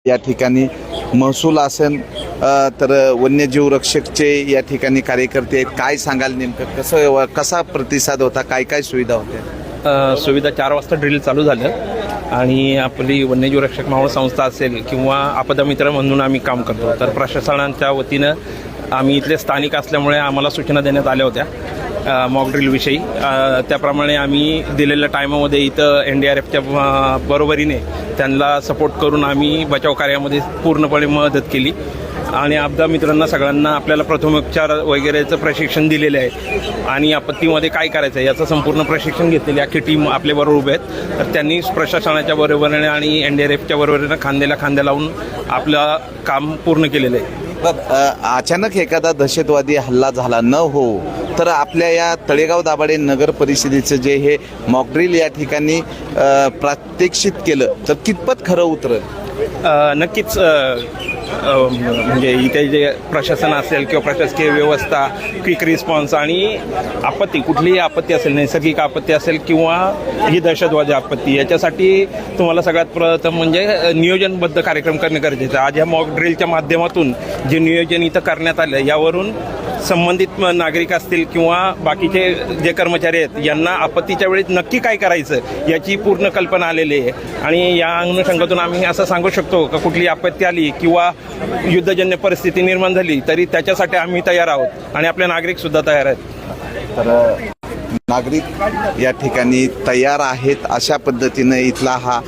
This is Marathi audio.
या ठिकाणी महसूल असेल तर वन्यजीव रक्षकचे या ठिकाणी कार्यकर्ते आहेत. काय सांगाल नेमकं कसा प्रतिसाद होता, काय काय सुविधा होत्या? सुविधा 4 वाजता ड्रिल चालू झालं आणि आपली वन्यजीव रक्षक मावळ संस्था असेल किंवा आपदा मित्र म्हणून आम्ही काम करतो. तर प्रशासनाच्या वतीनं आम्ही इथले स्थानिक असल्यामुळे आम्हाला सूचना देण्यात आल्या होत्या मॉक ड्रिलविषयी. त्याप्रमाणे आम्ही दिलेल्या टायमामध्ये इथं NDRFच्या बरोबरीने त्यांना सपोर्ट करून आम्ही बचाव कार्यामध्ये पूर्णपणे मदत केली आणि आपदा मित्रांना सगळ्यांना आपल्याला प्रथमोपचार वगैरेचं प्रशिक्षण दिलेले आहे आणि आपत्तीमध्ये काय करायचं आहे याचं संपूर्ण प्रशिक्षण घेतलेली अख्खी टीम आपल्याबरोबर उभे आहेत. तर त्यांनी प्रशासनाच्या बरोबरीने आणि NDRFच्या बरोबरीने खांद्याला खांद्या लावून आपलं काम पूर्ण केलेलं आहे. अचानक एखादा दहशतवादी हल्ला झाला न हो तर आपल्या या तळेगाव दाभाडे नगर परिषदेचं जे हे मॉकड्रिल या ठिकाणी प्रात्यक्षित केलं तर कितपत खरं उतरेल? नक्कीच म्हणजे इथे जे प्रशासन असेल किंवा प्रशासकीय व्यवस्था, क्विक रिस्पॉन्स आणि आपत्ती, कुठलीही आपत्ती असेल, नैसर्गिक आपत्ती असेल किंवा ही दहशतवादी आपत्ती, याच्यासाठी तुम्हाला सगळ्यात प्रथम म्हणजे नियोजनबद्ध कार्यक्रम करणे गरजेचं आहे. आज ह्या मॉक ड्रिलच्या माध्यमातून जे नियोजन इथं करण्यात आलं यावरून संबंधित नागरिक असतील किंवा बाकीचे जे कर्मचारी आहेत यांना आपत्तीच्या वेळी नक्की काय करायचं याची पूर्ण कल्पना आलेली आहे. आणि या अनुषंगातून आम्ही असं सांगू शकतो का कुठली आपत्ती आली किंवा युद्धजन्य परिस्थिती निर्माण झाली तरी त्याच्यासाठी आम्ही तयार आहोत आणि आपले नागरिकसुद्धा तयार आहेत. तर नागरिक या ठिकाणी तयार आहेत. अशा पद्धतीनं इथला हा